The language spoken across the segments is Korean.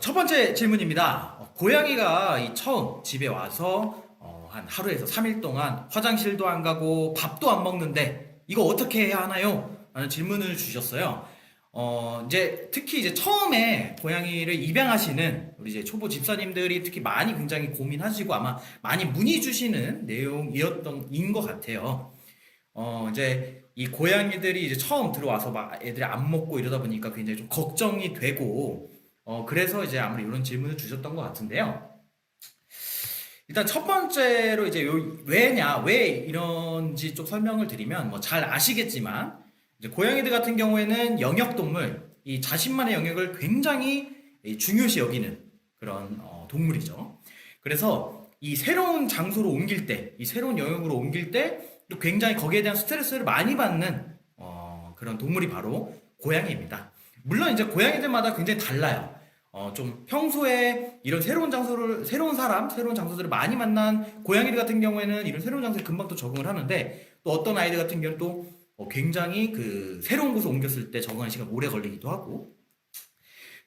첫 번째 질문입니다. 고양이가 처음 집에 와서 한 하루에서 3일 동안 화장실도 안 가고 밥도 안 먹는데 이거 어떻게 해야 하나요? 라는 질문을 주셨어요. 이제 특히 이제 처음에 고양이를 입양하시는 우리 이제 초보 집사님들이 특히 많이 굉장히 고민하시고 아마 많이 문의 주시는 내용이었던 것 같아요. 이제 이 고양이들이 이제 처음 들어와서 막 애들이 안 먹고 이러다 보니까 굉장히 좀 걱정이 되고, 그래서 이제 아무리 이런 질문을 주셨던 것 같은데요. 일단 첫 번째로 이제 왜 이런지 좀 설명을 드리면, 뭐 잘 아시겠지만, 이제 고양이들 같은 경우에는 영역동물, 이 자신만의 영역을 굉장히 중요시 여기는 그런 동물이죠. 그래서 이 새로운 장소로 옮길 때, 이 새로운 영역으로 옮길 때, 또 굉장히 거기에 대한 스트레스를 많이 받는 그런 동물이 바로 고양이입니다. 물론 이제 고양이들마다 굉장히 달라요. 좀 평소에 이런 새로운 장소를, 새로운 사람, 새로운 장소들을 많이 만난 고양이들 같은 경우에는 이런 새로운 장소에 금방 또 적응을 하는데, 또 어떤 아이들 같은 경우는 또 굉장히 그 새로운 곳에 옮겼을 때 적응하는 시간이 오래 걸리기도 하고.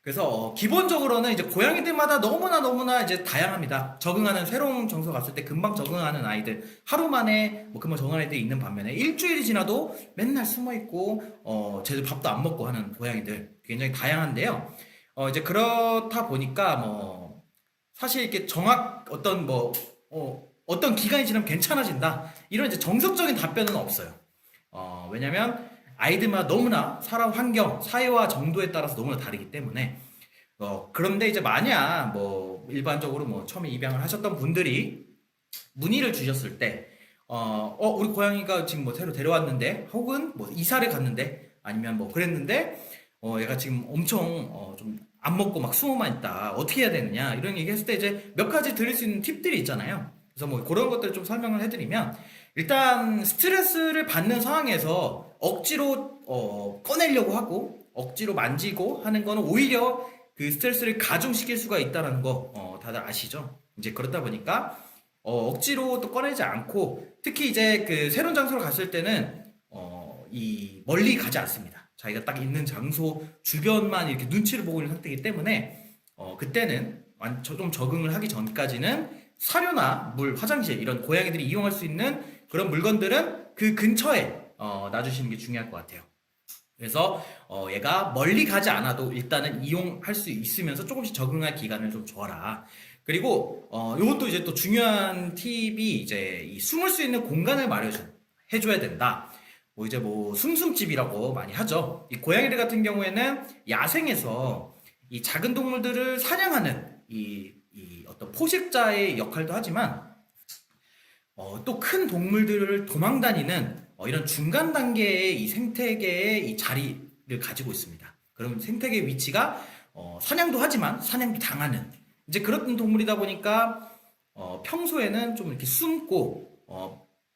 그래서 기본적으로는 이제 고양이들마다 너무나 이제 다양합니다. 적응하는 새로운 장소 갔을 때 금방 적응하는 아이들, 하루 만에 뭐 금방 적응하는 애들이 있는 반면에 일주일이 지나도 맨날 숨어 있고 제대로 밥도 안 먹고 하는 고양이들 굉장히 다양한데요. 이제 그렇다 보니까 뭐 사실 이렇게 어떤 기간이 지나면 괜찮아진다, 이런 이제 정석적인 답변은 없어요. 왜냐면 아이들마다 너무나 살아 환경, 사회화 정도에 따라서 너무나 다르기 때문에. 그런데 이제 만약 뭐 일반적으로 뭐 처음에 입양을 하셨던 분들이 문의를 주셨을 때, 우리 고양이가 지금 뭐 새로 데려왔는데, 혹은 뭐 이사를 갔는데, 아니면 뭐 그랬는데, 얘가 지금 엄청 좀 안 먹고 막 숨어만 있다. 어떻게 해야 되느냐. 이런 얘기 했을 때 이제 몇 가지 드릴 수 있는 팁들이 있잖아요. 그래서 뭐 그런 것들을 좀 설명을 해드리면, 일단 스트레스를 받는 상황에서 억지로 꺼내려고 하고 억지로 만지고 하는 거는 오히려 그 스트레스를 가중시킬 수가 있다는 거 다들 아시죠? 이제 그렇다 보니까 억지로 또 꺼내지 않고, 특히 이제 그 새로운 장소로 갔을 때는 이 멀리 가지 않습니다. 자기가 딱 있는 장소 주변만 이렇게 눈치를 보고 있는 상태이기 때문에 그때는 좀 적응을 하기 전까지는 사료나 물, 화장실, 이런 고양이들이 이용할 수 있는 그런 물건들은 그 근처에 놔주시는 게 중요할 것 같아요. 그래서 얘가 멀리 가지 않아도 일단은 이용할 수 있으면서 조금씩 적응할 기간을 좀 줘라. 그리고 이것도 이제 또 중요한 팁이 이제 이 숨을 수 있는 공간을 마련해줘야 된다. 뭐 이제 뭐 숨숨집이라고 많이 하죠. 이 고양이들 같은 경우에는 야생에서 이 작은 동물들을 사냥하는 이 어떤 포식자의 역할도 하지만, 또 큰 동물들을 도망다니는 이런 중간 단계의 이 생태계의 이 자리를 가지고 있습니다. 그럼 생태계 위치가 사냥도 하지만 사냥도 당하는 이제 그런 동물이다 보니까 평소에는 좀 이렇게 숨고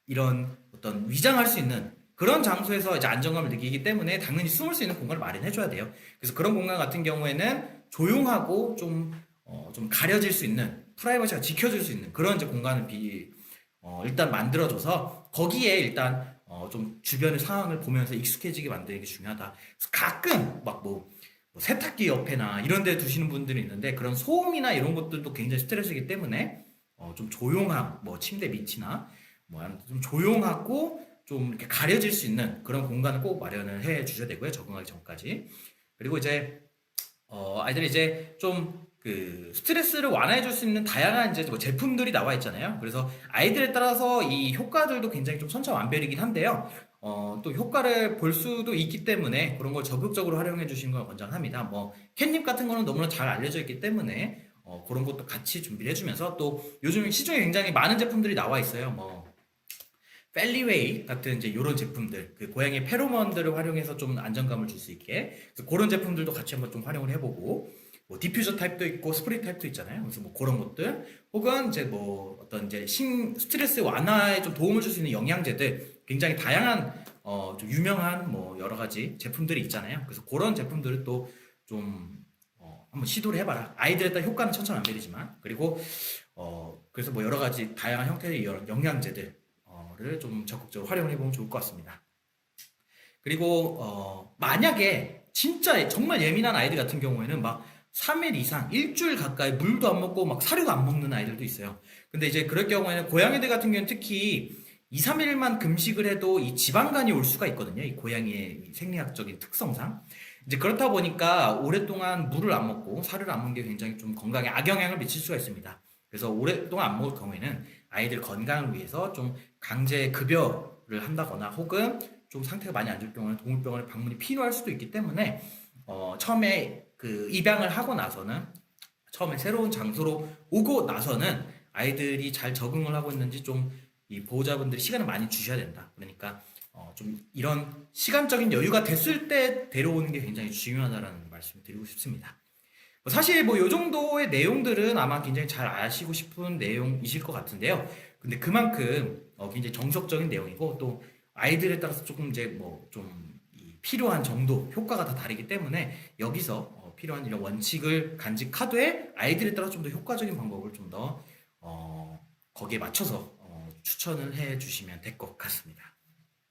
이런 어떤 위장할 수 있는 그런 장소에서 이제 안정감을 느끼기 때문에 당연히 숨을 수 있는 공간을 마련해줘야 돼요. 그래서 그런 공간 같은 경우에는 조용하고 좀 가려질 수 있는, 프라이버시가 지켜질 수 있는 그런 이제 공간을 일단 만들어줘서 거기에 일단 좀 주변의 상황을 보면서 익숙해지게 만드는 게 중요하다. 그래서 가끔 막 뭐 세탁기 옆에나 이런 데 두시는 분들이 있는데, 그런 소음이나 이런 것들도 굉장히 스트레스이기 때문에 좀 조용한 뭐 침대 밑이나 뭐 좀 조용하고 좀 이렇게 가려질 수 있는 그런 공간을 꼭 마련을 해 주셔야 되고요. 적응하기 전까지. 그리고 이제 아이들이 이제 좀 그 스트레스를 완화해 줄 수 있는 다양한 이제 뭐 제품들이 나와 있잖아요. 그래서 아이들에 따라서 이 효과들도 굉장히 좀 천차만별이긴 한데요. 또 효과를 볼 수도 있기 때문에 그런 걸 적극적으로 활용해 주시는 걸 권장합니다. 뭐 캣닙 같은 거는 너무나 잘 알려져 있기 때문에 그런 것도 같이 준비를 해주면서, 또 요즘 시중에 굉장히 많은 제품들이 나와 있어요. 뭐 펠리웨이 같은 이제 이런 제품들, 그 고양이 페로몬들을 활용해서 좀 안정감을 줄 수 있게, 그래서 그런 제품들도 같이 한번 좀 활용을 해보고, 뭐 디퓨저 타입도 있고 스프레이 타입도 있잖아요. 그래서 뭐 그런 것들, 혹은 이제 뭐 어떤 이제 스트레스 완화에 좀 도움을 줄 수 있는 영양제들, 굉장히 다양한 좀 유명한 뭐 여러 가지 제품들이 있잖아요. 그래서 그런 제품들을 또 좀 한번 시도를 해봐라. 아이들에 따라 효과는 천차만별이지만, 그리고 그래서 뭐 여러 가지 다양한 형태의 영양제들 좀 적극적으로 활용해 보면 좋을 것 같습니다. 그리고 만약에 진짜 정말 예민한 아이들 같은 경우에는 막 3일 이상, 일주일 가까이 물도 안 먹고 막 사료도 안 먹는 아이들도 있어요. 근데 이제 그럴 경우에는 고양이들 같은 경우는 특히 2, 3일만 금식을 해도 이 지방간이 올 수가 있거든요. 이 고양이의 이 생리학적인 특성상. 이제 그렇다 보니까 오랫동안 물을 안 먹고 사료를 안 먹는 게 굉장히 좀 건강에 악영향을 미칠 수가 있습니다. 그래서 오랫동안 안 먹을 경우에는 아이들 건강을 위해서 좀 강제 급여를 한다거나 혹은 좀 상태가 많이 안 좋을 경우는 동물병원에 방문이 필요할 수도 있기 때문에 처음에 그 입양을 하고 나서는 처음에 새로운 장소로 오고 나서는 아이들이 잘 적응을 하고 있는지 좀 이 보호자분들이 시간을 많이 주셔야 된다. 그러니까 좀 이런 시간적인 여유가 됐을 때 데려오는 게 굉장히 중요하다라는 말씀을 드리고 싶습니다. 사실 뭐 요 정도의 내용들은 아마 굉장히 잘 아시고 싶은 내용이실 것 같은데요. 근데 그만큼 굉장히 정석적인 내용이고 또 아이들에 따라서 조금 이제 뭐 좀 필요한 정도, 효과가 다 다르기 때문에 여기서 필요한 이런 원칙을 간직하되 아이들에 따라 좀 더 효과적인 방법을 좀 더 거기에 맞춰서 추천을 해 주시면 될 것 같습니다.